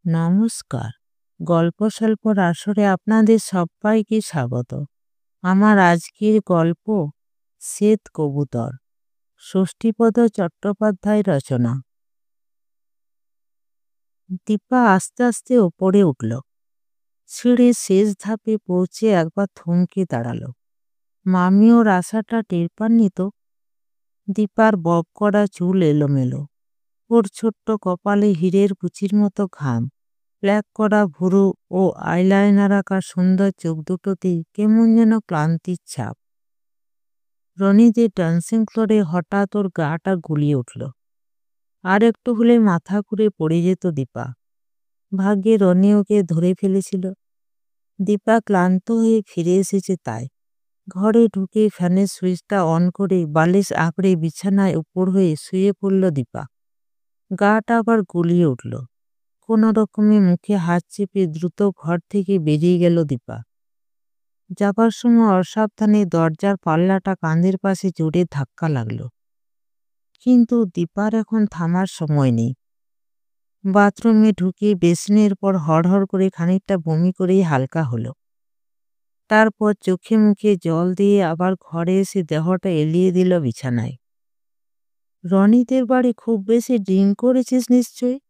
নমস্কার। গল্প-স্বল্পর আসরে আপনাদের সব্বাইকে স্বাগত। আমার আজকের গল্প শ্বেত কবুতর, ষষ্ঠীপদ চট্টোপাধ্যায় রচনা। দীপা আস্তে আস্তে ওপরে উঠল। সিঁড়ির শেষ ধাপে পৌঁছে একবার থমকে দাঁড়ালো। মামি ওর আশাটা টের পাননি তো? দীপার বব করা চুল এলোমেলো, ওর ছোট্ট কপালে হীরের কুচির মতো ঘাম, ব্ল্যাক করা ভুরু ও আইলাইনার আঁকা সুন্দর চোখ দুটোতেই কেমন যেন ক্লান্তির ছাপ। রনিদের ডান্সিং ফ্লোরে হঠাৎ ওর গাটা গুলিয়ে উঠল। আর একটু হলে মাথা ঘুরে পড়ে যেত দীপা। ভাগ্যে রনি ওকে ধরে ফেলেছিল। দীপা ক্লান্ত হয়ে ফিরে এসেছে তাই। ঘরে ঢুকে ফ্যানের সুইচটা অন করে বালিশ আঁকড়ে বিছানায় উপর হয়ে শুয়ে পড়ল দীপা। গাটা আবার গুলিয়ে উঠল। কোনো রকমে মুখে হাত চেপে দ্রুত ঘর থেকে বেরিয়ে গেল দীপা। যাবার সময় অসাবধানে দরজার পাল্লাটা কাঁধের পাশে জোরে ধাক্কা লাগলো। কিন্তু দীপার এখন থামার সময় নেই। বাথরুমে ঢুকে বেসিনের পর হড়হড় করে খানিকটা বমি করেই হালকা হলো। তারপর চোখে মুখে জল দিয়ে আবার ঘরে এসে দেহটা এলিয়ে দিল বিছানায়। রনিদের বাড়ি খুব বেশি ড্রিঙ্ক করেছিস নিশ্চয়ই?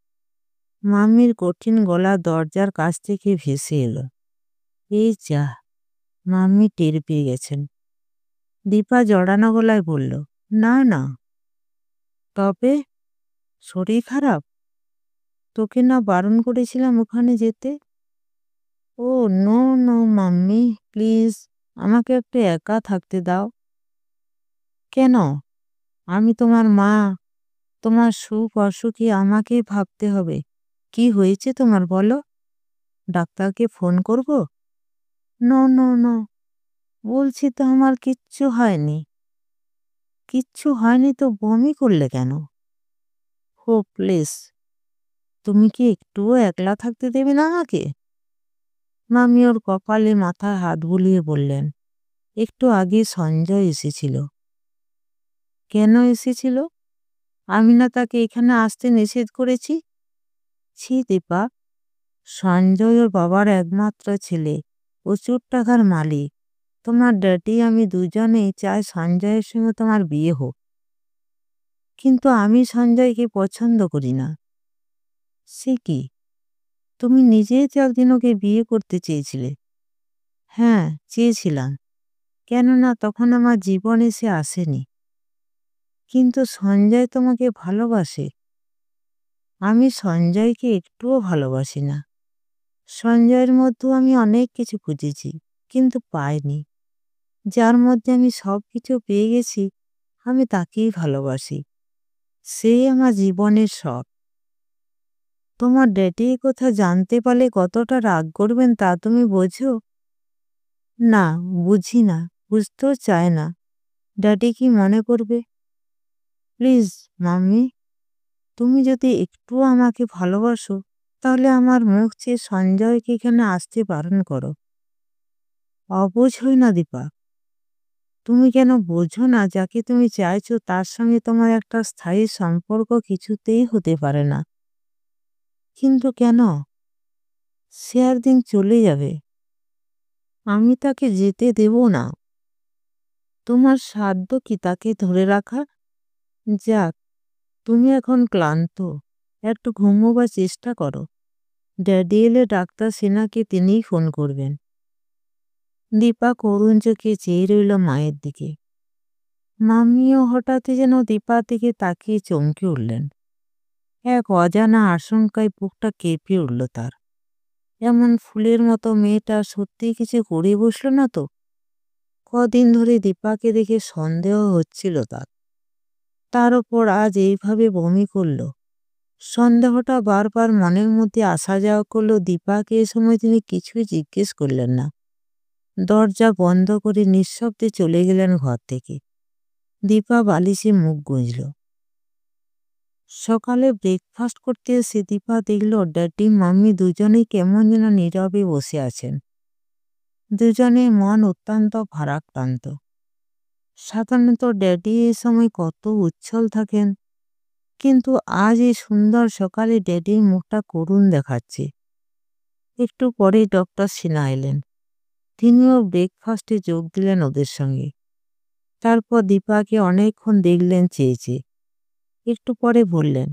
মামির কঠিন গলা দরজার কাছ থেকে ভেসে এলো। এই যা, মাম্মি টের পেয়ে গেছেন। দীপা জড়ানো গলায় বলল, না না। তবে শরীর খারাপ? তোকে না বারণ করেছিলাম ওখানে যেতে? ও নো নো মাম্মি, প্লিজ আমাকে একটু একা থাকতে দাও। কেন? আমি তোমার মা, তোমার সুখ অসুখী আমাকেই ভাবতে হবে। কি হয়েছে তোমার বলো? ডাক্তারকে ফোন করব? নো নো নো, বলছি তো আমার কিচ্ছু হয়নি। কিচ্ছু হয়নি তো বমি করলে কেন? হোপলেস, তুমি কি একটুও একলা থাকতে দেবে না আমাকে? মামি ওর কপালে মাথায় হাত বুলিয়ে বললেন, একটু আগে সঞ্জয় এসেছিল। কেন এসেছিল? আমি না তাকে এখানে আসতে নিষেধ করেছি? ছি দীপা, সঞ্জয় ওর বাবার একমাত্র ছেলে, প্রচুর টাকার মালিক। তোমার ড্যাডি আমি দুজনেই চাই সঞ্জয়ের সঙ্গে তোমার বিয়ে হোক। কিন্তু আমি সঞ্জয়কে পছন্দ করি না। সে কি? তুমি নিজেই তো একদিন ওকে বিয়ে করতে চেয়েছিলে। হ্যাঁ, চেয়েছিলাম, কেননা তখন আমার জীবনে সে আসেনি। কিন্তু সঞ্জয় তোমাকে ভালোবাসে। আমি সঞ্জয়কে একটুও ভালোবাসি না। সঞ্জয়ের মধ্যেও আমি অনেক কিছু খুঁজেছি, কিন্তু পাইনি। যার মধ্যে আমি সব কিছু পেয়ে গেছি, আমি তাকেই ভালোবাসি। সে আমার জীবনের সব। তোমার ড্যাডি এই কথা জানতে পারলে কতটা রাগ করবেন তা তুমি বোঝো? না, বুঝি না, বুঝতেও চায় না। ড্যাডি কি মনে করবে? প্লিজ মাম্মি, তুমি যদি একটুও আমাকে ভালোবাসো, তাহলে আমার মুখ চেয়ে সঞ্জয়কে এখানে আসতে বারণ করো। অবুঝ হই না দীপা। তুমি কেন বোঝো না যাকে তুমি চাইছো তার সঙ্গে তোমার একটা স্থায়ী সম্পর্ক কিছুতেই হতে পারে না? কিন্তু কেন? সে একদিন চলে যাবে। আমি তাকে যেতে দেব না। তোমার সাধ্য কি তাকে ধরে রাখা? যাক, তুমি এখন ক্লান্ত, একটু ঘুমোবার চেষ্টা করো। ড্যাডি এলে ডাক্তার সিনহাকে তিনিই ফোন করবেন। দীপা করুণ চোখে চেয়ে রইল মায়ের দিকে। মামিও হঠাৎই যেন দীপার দিকে তাকিয়ে চমকে উঠলেন। এক অজানা আশঙ্কায় বুকটা কেঁপে উঠল তার। এমন ফুলের মতো মেয়েটা সত্যিই কিছু করে বসল না তো? কদিন ধরে দীপাকে দেখে সন্দেহ হচ্ছিল তার। তার ওপর আজ এইভাবে বমি করল। সন্দেহটা বারবার মনের মধ্যে আসা যাওয়া করলো। দীপাকে এ সময় তিনি কিছুই জিজ্ঞেস করলেন না। দরজা বন্ধ করে নিঃশব্দে চলে গেলেন ঘর থেকে। দীপা বালিশে মুখ গুঁজল। সকালে ব্রেকফাস্ট করতে এসে দীপা দেখল ড্যাডি মাম্মি দুজনেই কেমন যেন নীরবে বসে আছেন। দুজনে মন অত্যন্ত ভারাক্রান্ত। সাধারণত ড্যাডি এ সময় কত উচ্ছল থাকেন, কিন্তু আজ এই সুন্দর সকালে ড্যাডির মুখটা করুণ দেখাচ্ছে। একটু পরেই ডক্টর সিনহা এলেন। তিনিও ব্রেকফাস্টে যোগ দিলেন ওদের সঙ্গে। তারপর দীপাকে অনেকক্ষণ দেখলেন চেয়ে চেয়ে। একটু পরে বললেন,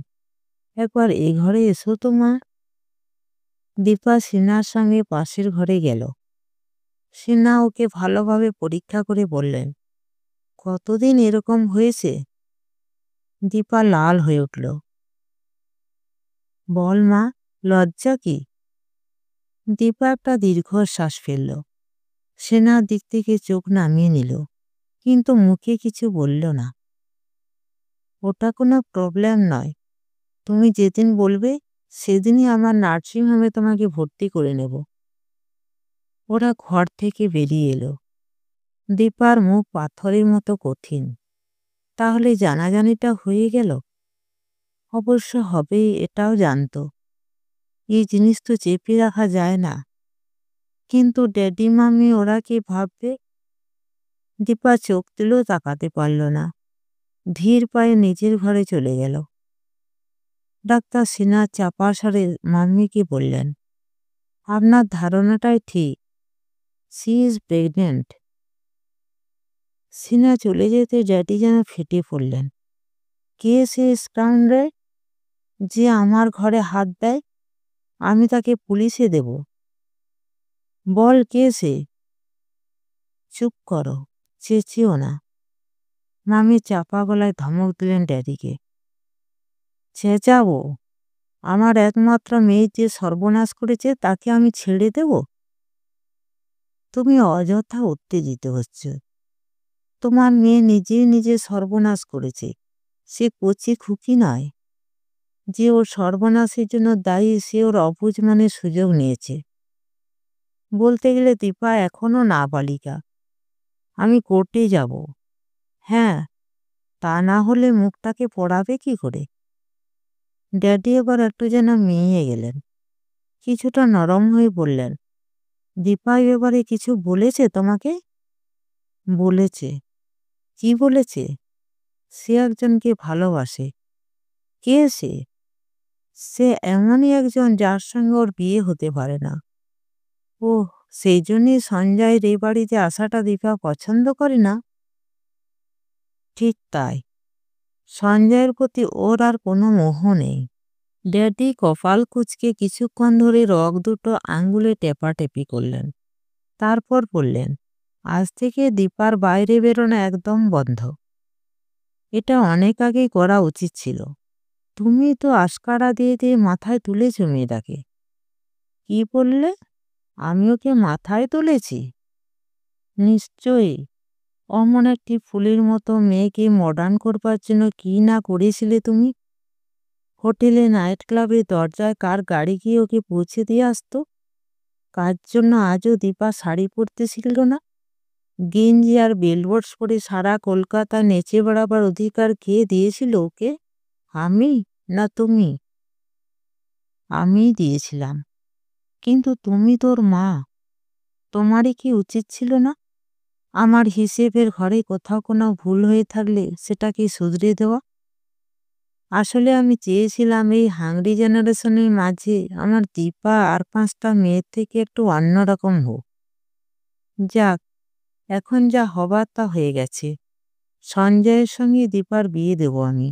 একবার এ ঘরে এসো তো মা। দীপা সিনহার সঙ্গে পাশের ঘরে গেল। সিনহা ওকে ভালোভাবে পরীক্ষা করে বললেন, কতদিন এরকম হয়েছে? দীপা লাল হয়ে উঠল। বল মা, লজ্জা কি? দীপা একটা দীর্ঘশ্বাস ফেলল। সিনহার দিক থেকে চোখ নামিয়ে নিল, কিন্তু মুখে কিছু বলল না। ওটা কোনো প্রবলেম নয়। তুমি যেদিন বলবে সেদিনই আমার নার্সিংহোমে তোমাকে ভর্তি করে নেব। ওরা ঘর থেকে বেরিয়ে এলো। দীপার মুখ পাথরের মতো কঠিন। তাহলে জানাজানিটা হয়ে গেল? অবশ্য হবেই, এটাও জানতো। এই জিনিস তো চেপে রাখা যায় না। কিন্তু ড্যাডি মামি ওরা কি ভাববে? দীপা চোখ তুলেও তাকাতে পারল না। ধীর পায়ে নিজের ঘরে চলে গেল। ডাক্তার সিনহা চাপা স্বরে মাম্মিকে বললেন, আপনার ধারণাটাই ঠিক, সি ইজ প্রেগনেন্ট। সিনহা চলে যেতে ড্যাডি যেন ফেটে পড়লেন। কে সে স্কাউন্ডার যে আমার ঘরে হাত দেয়? আমি তাকে পুলিশে দেব। বল কে সে? চুপ করো, চেঁচিও না। মামি চাপা গলায় ধমক দিলেন ড্যাডিকে। চেঁচাবো? আমার একমাত্র মেয়ে যে সর্বনাশ করেছে তাকে আমি ছেড়ে দেব? তুমি অযথা উত্তেজিত হচ্ছ। তোমার মেয়ে নিজেই নিজে সর্বনাশ করেছে। সে কচি খুকি নয়। যে ওর সর্বনাশের জন্য দায়ী সে ওর অবুঝ মানের সুযোগ নিয়েছে। বলতে গেলে দীপা এখনো নাবালিকা। আমি কোর্টে যাব। হ্যাঁ, তা না হলে মুখটাকে পড়াবে কি করে? ড্যাডি এবার একটু যেন মিইয়ে গেলেন। কিছুটা নরম হয়ে বললেন, দীপা এ ব্যাপারে কিছু বলেছে তোমাকে? বলেছে। কি বলেছে? সে একজনকে ভালোবাসে। কে সে? সে এমনই একজন যার সঙ্গে ওর বিয়ে হতে পারে না। ওহ, সেই জন্যই সঞ্জয়ের এই বাড়িতে আসাটা দীপা পছন্দ করে না? ঠিক তাই। সঞ্জয়ের প্রতি ওর আর কোনো মোহ নেই। ড্যাডি কপাল কুঁচকে কিছুক্ষণ ধরে রগ দুটো আঙ্গুলে টেপাটেপি করলেন। তারপর বললেন, আজ থেকে দীপার বাইরে বেরোনো একদম বন্ধ। এটা অনেক আগেই করা উচিত ছিল। তুমি তো আশকারা দিয়ে দিয়ে মাথায় তুলেছ মেয়েটাকে। কি বললে? আমি ওকে মাথায় তুলেছি? নিশ্চয়ই। অমন একটি ফুলের মতো মেয়েকে মডার্ন করবার জন্য কি না করেছিলে তুমি? হোটেলে, নাইট ক্লাবে, দরজায় কার গাড়ি গিয়ে ওকে পৌঁছে দিয়ে আসতো? কার জন্য আজও দীপা শাড়ি পরতে শিখল না? গেঞ্জি আর বেলবোর্ডস পরে সারা কলকাতা নেচে বেড়াবার অধিকার কে দিয়েছিল ওকে? আমি না তুমি? আমিই দিয়েছিলাম। কিন্তু তুমি তোর মা। তোমারই কি উচিত ছিল না আমার হিসেবের ঘরে কোথাও কোনো ভুল হয়ে থাকলে সেটাকে শুধরে দেওয়া? আসলে আমি চেয়েছিলাম এই হাংরি জেনারেশনের মাঝে আমার দীপা আর 5টা মেয়ের থেকে একটু অন্যরকম হোক। যাক, এখন যা হবার তা হয়ে গেছে। সঞ্জয়ের সঙ্গে দীপার বিয়ে দেব আমি,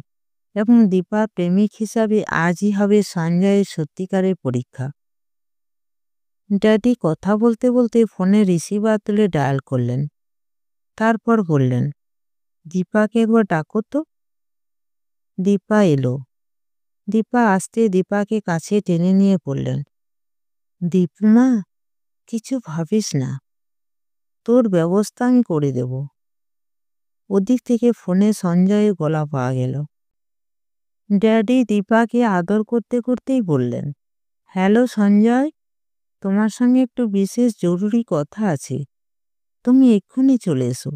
এবং দীপার প্রেমিক হিসাবে আজই হবে সঞ্জয়ের সত্যিকারের পরীক্ষা। ড্যাডি কথা বলতে বলতে ফোনে রিসিভার তুলে ডায়াল করলেন। তারপর বললেন, দীপাকে একবার ডাকো তো। দীপা এলো। দীপা আসতে দীপাকে কাছে টেনে নিয়ে বললেন, দীপমা, কিছু ভাবিস না, তোর ব্যবস্থা আমি করে দেব। ওদিক থেকে ফোনে সঞ্জয়ের গলা পাওয়া গেল। ড্যাডি দীপাকে আদর করতে করতেই বললেন, হ্যালো সঞ্জয়, তোমার সঙ্গে একটু বিশেষ জরুরি কথা আছে, তুমি এক্ষুনি চলে এসো।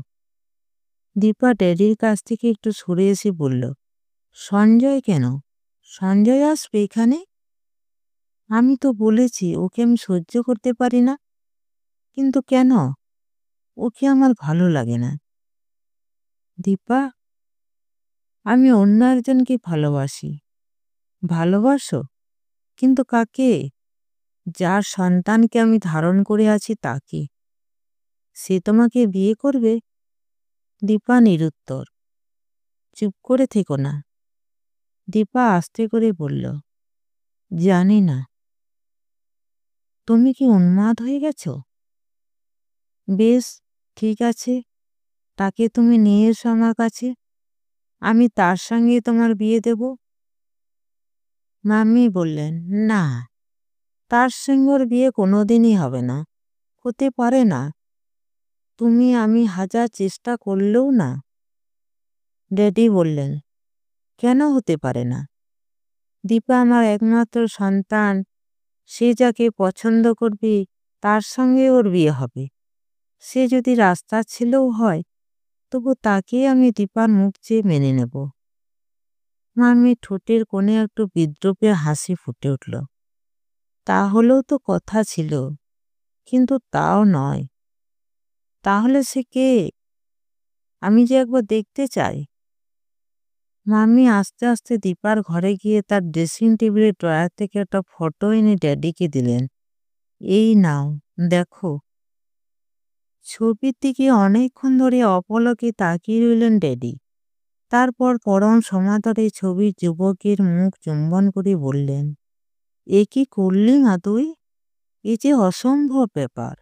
দীপা ড্যাডির কাছ থেকে একটু সরে এসে বলল, সঞ্জয় কেন? সঞ্জয় আসবে এখানে? আমি তো বলেছি ওকে আমি সহ্য করতে পারি না। কিন্তু কেন? ওকে আমার ভালো লাগে না। দীপা, আমি অন্য একজনকে ভালোবাসি। ভালোবাসো? কিন্তু কাকে? যার সন্তানকে আমি ধারণ করে আছি তাকে। সে তোমাকে বিয়ে করবে? দীপা নিরুত্তর। চুপ করে থেকো না। দীপা আস্তে করে বলল, জানি না। তুমি কি উন্মাদ হয়ে গেছো? বেশ, ঠিক আছে, তাকে তুমি নিয়ে এসো আমার কাছে। আমি তার সঙ্গে তোমার বিয়ে দেব। মাম্মি বললেন, না, তার সঙ্গে ওর বিয়ে কোনোদিনই হবে না, হতে পারে না। তুমি আমি হাজার চেষ্টা করলেও না। ড্যাডি বললেন, কেন হতে পারে না? দীপা আমার একমাত্র সন্তান, সে যাকে পছন্দ করবে তার সঙ্গে ওর বিয়ে হবে। সে যদি রাস্তার ছেলেও হয় তবু তাকে আমি দীপার মুখ চেয়ে মেনে নেব। মাম্মি ঠোঁটের কোণে একটু বিদ্রূপে হাসি ফুটে উঠল। তাহলেও তো কথা ছিল, কিন্তু তাও নয়। তাহলে সে কে? আমি যে একবার দেখতে চাই। মাম্মি আস্তে আস্তে দীপার ঘরে গিয়ে তার ড্রেসিং টেবিলের ড্রয়ার থেকে একটা ফটো এনে ড্যাডিকে দিলেন। এই নাও, দেখো। ছবির দিকে অনেকক্ষণ ধরে অপলকে তাকিয়ে রইলেন ড্যাডি। তারপর পরম সমাদরে ছবির যুবকের মুখ চুম্বন করে বললেন, এ কি করলি মা তুই? এ যে অসম্ভব ব্যাপার।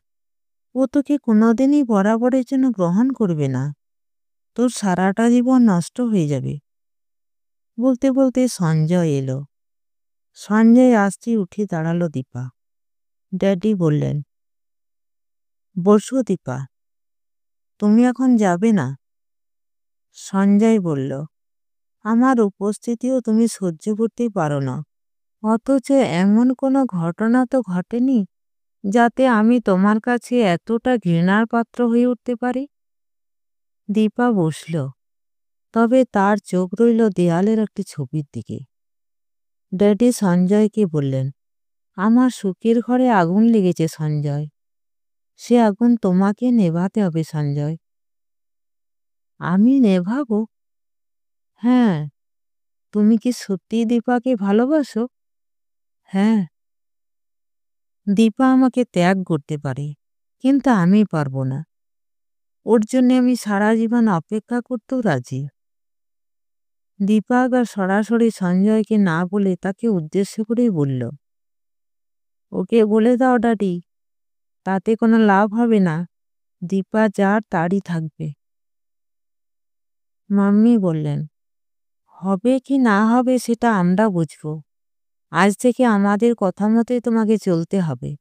ও তোকে কোনোদিনই বরাবরের জন্য গ্রহণ করবে না। তোর সারাটা জীবন নষ্ট হয়ে যাবে। বলতে বলতে সঞ্জয় এলো। সঞ্জয় আসতেই উঠে দাঁড়ালো দীপা। ড্যাডি বললেন, বসো দীপা, তুমি এখন যাবে না? সঞ্জয় বলল, আমার উপস্থিতিও তুমি সহ্য করতে পারো না, অথচ এমন কোনো ঘটনা তো ঘটেনি যাতে আমি তোমার কাছে এতটা ঘৃণার পাত্র হয়ে উঠতে পারি। দীপা বসল, তবে তার চোখ রইল দেয়ালের একটি ছবির দিকে। ড্যাডি সঞ্জয়কে বললেন, আমার সুখের ঘরে আগুন লেগেছে সঞ্জয়, সে আগুন তোমাকে নেভাতে হবে সঞ্জয়। আমি নেভাবো? হ্যাঁ। তুমি কি সত্যি দীপাকে ভালোবাসো? হ্যাঁ। দীপা আমাকে ত্যাগ করতে পারে, কিন্তু আমি পারবো না। ওর জন্য আমি সারা জীবন অপেক্ষা করতেও রাজি। দীপা আবার সরাসরি সঞ্জয়কে না বলে তাকে উদ্দেশ্য করেই বলল, ওকে বলে দাও ড্যাডি, তাতে কোনো লাভ হবে না। দীপা যার তারই থাকবে। মাম্মি বললেন, হবে কি না হবে সেটা আমরা বুঝবো। আজ থেকে আমাদের কথা মতোই তোমাকে চলতে হবে।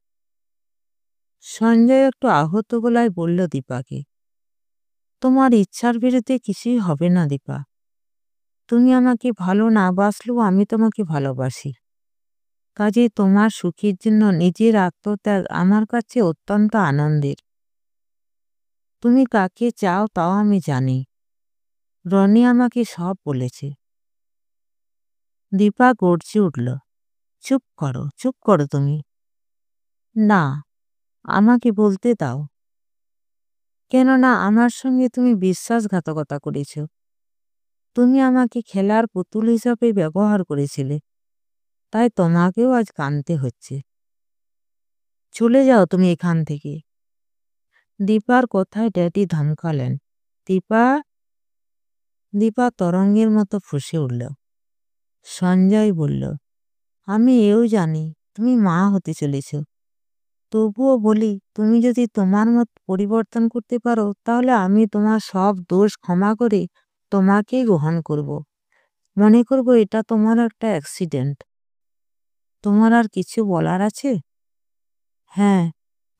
সঞ্জয় একটু আহত গলায় বলল দীপাকে, তোমার ইচ্ছার বিরুদ্ধে কিছুই হবে না দীপা। তুমি আমাকে ভালো না বাসলেও আমি তোমাকে ভালোবাসি। কাজে তোমার সুখের জন্য নিজের আত্মত্যাগ আমার কাছে অত্যন্ত আনন্দের। তুমি কাকে চাও তাও আমি জানি। রনি আমাকে সব বলেছে। দীপা গর্জে উঠল, চুপ করো, চুপ করো তুমি। না, আমাকে বলতে দাও। কেননা আমার সঙ্গে তুমি বিশ্বাসঘাতকতা করেছ। তুমি আমাকে খেলার পুতুল হিসাবে ব্যবহার করেছিলে, তাই তোমাকেও আজ কাঁদতে হচ্ছে। চলে যাও তুমি এখান থেকে। দীপার কথায় ড্যাডি ধমকালেন। দীপা। দীপা তরঙ্গের মতো ফুঁসে উঠল। সঞ্জয় বলল, আমি এও জানি তুমি মা হতে চলেছ, তবুও বলি তুমি যদি তোমার মত পরিবর্তন করতে পারো তাহলে আমি তোমার সব দোষ ক্ষমা করে তোমাকেই গ্রহণ করব। মনে করব এটা তোমার একটা অ্যাক্সিডেন্ট। তোমার আর কিছু বলার আছে? হ্যাঁ,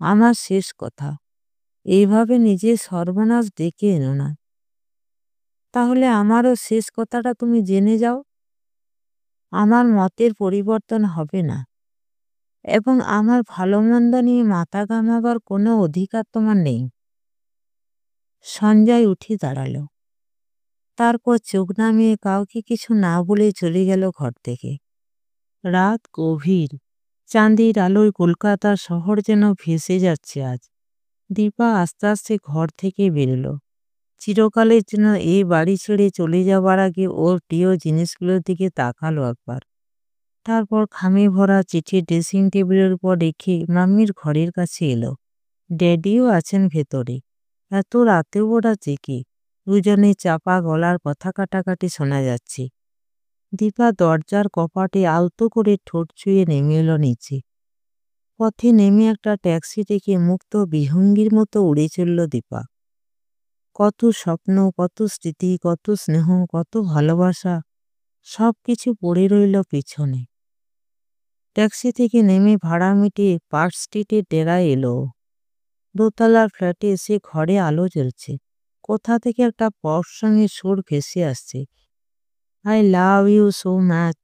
আমার শেষ কথা, এইভাবে নিজের সর্বনাশ ডেকে এনো না। তাহলে আমারও শেষ কথাটা তুমি জেনে যাও। আমার মতের পরিবর্তন হবে না, এবং আমার ভালো মন্দ নিয়ে মাথা ঘামাবার কোনো অধিকার তোমার নেই। সঞ্জয় উঠে দাঁড়ালো। তারপর চোখ নামিয়ে কাউকে কিছু না বলে চলে গেল ঘর থেকে। রাত গভীর, চাঁদের আলোয় কলকাতার শহর যেন ভেসে যাচ্ছে আজ। দীপা আস্তে আস্তে ঘর থেকে বেরোলো। চিরকালের জন্য এই বাড়ি ছেড়ে চলে যাবার আগে ওর প্রিয় জিনিসগুলোর দিকে তাকালো একবার। তারপর খামে ভরা চিঠি ড্রেসিং টেবিলের উপর রেখে মাম্মির ঘরের কাছে এলো। ড্যাডিও আছেন ভেতরে। এত রাতেও ওরা জেগে। দুজনে চাপা গলার কথা কাটাকাটি শোনা যাচ্ছে। দীপা দরজার কপাটে আলতো করে ঠোঁট ছুঁয়ে নেমে এলো নিচে। পথে নেমে একটা ট্যাক্সি থেকে মুক্ত বিহঙ্গির মতো উড়ে চলল দীপা। কত স্বপ্ন, কত স্মৃতি, কত স্নেহ, কত ভালোবাসা সব কিছু পড়ে রইল পিছনে। ট্যাক্সি থেকে নেমে ভাড়া মিটিয়ে পার্ক স্ট্রিটের ডেরায় এলো। দোতলার ফ্ল্যাটে এসে ঘরে আলো জ্বলছে। কোথা থেকে একটা পপ সঙ্গে সুর ভেসে আসছে, I love you so much.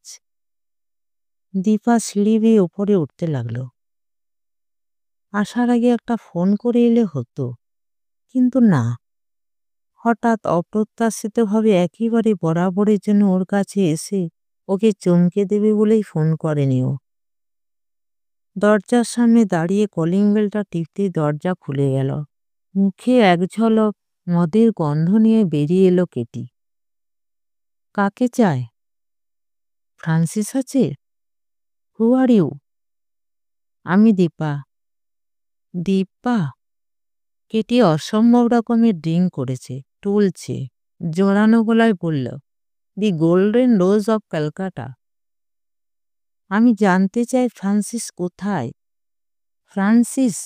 Dipa সিঁড়ি বেয়ে উপরে উঠতে লাগলো। আসার আগে একটা ফোন করে এলে হতো, কিন্তু না। হঠাৎ অপ্রত্যাশিতভাবে একেবারে বরাবরের জন্য ওর কাছে এসে ওকে চমকে দেবে বলেই ফোন করেনি ও। দরজার সামনে দাঁড়িয়ে কলিং বেলটা টিপতেই দরজা খুলে গেল। মুখে এক ঝলক মদের গন্ধ নিয়ে বেরিয়ে এলো কেটি। কাকে চায়? ফ্রান্সিস আছে? হু আর ইউ? আমি দীপা। দীপা? কেটি অসম্ভব রকমের ড্রিঙ্ক করেছে, টুলছে, জোরানো গলায় বলল, দি গোল্ডেন রোজ অফ ক্যালকাটা। আমি জানতে চাই ফ্রান্সিস কোথায়? Francis?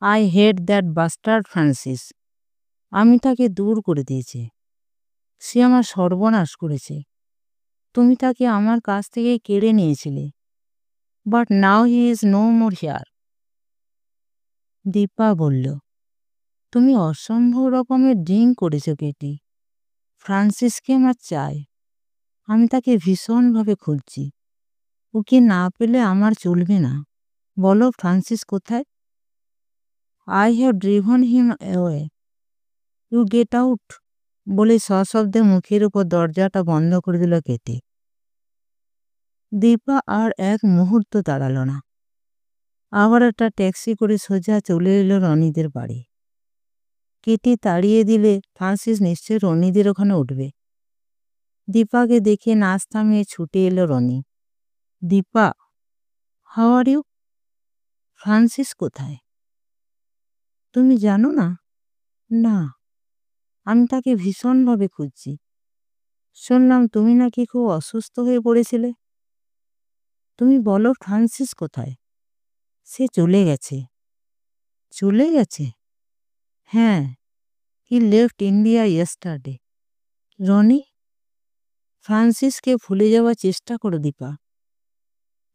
I hate that bastard Francis. আমি তাকে দূর করে দিয়েছি। সে আমার সর্বনাশ করেছে। তুমি তাকে আমার কাছ থেকে কেড়ে নিয়েছিলে। But now he is no more here. Dipa বলল, তুমি অসম্ভব রকমের ড্রিঙ্ক করেছো কেটি। ফ্রান্সিসকে আমার চাই। আমি তাকে ভীষণভাবে খুঁজছি। ওকে না পেলে আমার চলবে না। বলো ফ্রান্সিস কোথায়? I have driven him away. You get out. বলে সশব্দে মুখের উপর দরজাটা বন্ধ করে দিল কেটি। দীপা আর এক মুহূর্ত দাঁড়ালো না। আবার একটা ট্যাক্সি করে সোজা চলে এলো রনিদের বাড়ি। কেটি তাড়িয়ে দিলে ফ্রান্সিস নিশ্চয়ই রনিদের ওখানে উঠবে। দীপাকে দেখে নাচ থামিয়ে ছুটে এলো Rony. Dipa, how are you? Francis কোথায়? তুমি জানো না? না, আমি তাকে ভীষণভাবে খুঁজছি। শুনলাম তুমি নাকি খুব অসুস্থ হয়ে পড়েছিলে। তুমি বলো ফ্রান্সিস কোথায়? সে চলে গেছে। চলে গেছে? হ্যাঁ, he left India yesterday. Roni? ফ্রান্সিসকে ভুলে যাওয়ার চেষ্টা করো দীপা।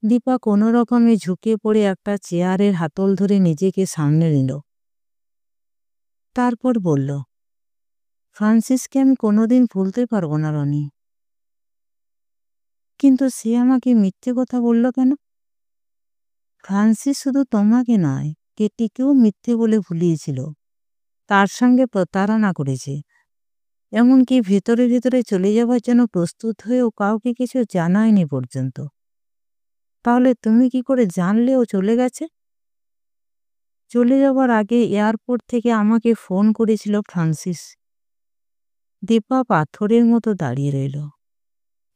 দীপা কোনো রকমে ঝুঁকে পড়ে একটা চেয়ারের হাতল ধরে নিজেকে সামনে নিল। তারপর বলল, ফ্রান্সিসকে আমি কোনোদিন ভুলতে পারবো না রনি। কিন্তু সে আমাকে মিথ্যে কথা বলল কেন? ফ্রান্সিস শুধু তোমাকে নয়, কেটিকেও মিথ্যে বলে ভুলিয়েছিল। তার সঙ্গে প্রতারণা করেছে। এমনকি ভেতরে ভেতরে চলে যাওয়ার জন্য প্রস্তুত হয়েও কাউকে কিছু জানায়নি পর্যন্ত। তাহলে তুমি কি করে জানলে ও চলে গেছে? চলে যাওয়ার আগে এয়ারপোর্ট থেকে আমাকে ফোন করেছিল ফ্রান্সিস। দীপা পাথরের মতো দাঁড়িয়ে রইল।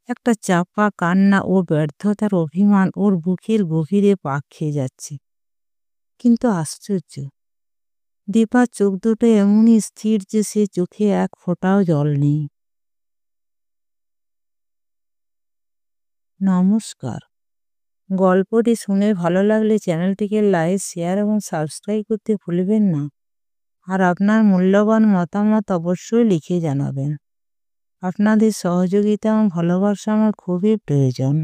একটা চাপা কান্না ও ব্যর্থতার অভিমান ওর বুকের গভীরে পাক খেয়ে যাচ্ছে। কিন্তু আশ্চর্য, দীপার চোখ দুটো এমনই স্থির যে সে চোখে এক ফোঁটাও জল নেই। নমস্কার। গল্পটি শুনে ভালো লাগলে চ্যানেলটিকে লাইক, শেয়ার এবং সাবস্ক্রাইব করতে ভুলবেন না। আর আপনার মূল্যবান মতামত অবশ্যই লিখে জানাবেন। আপনাদের সহযোগিতা এবং ভালোবাসা আমার খুবই প্রয়োজন।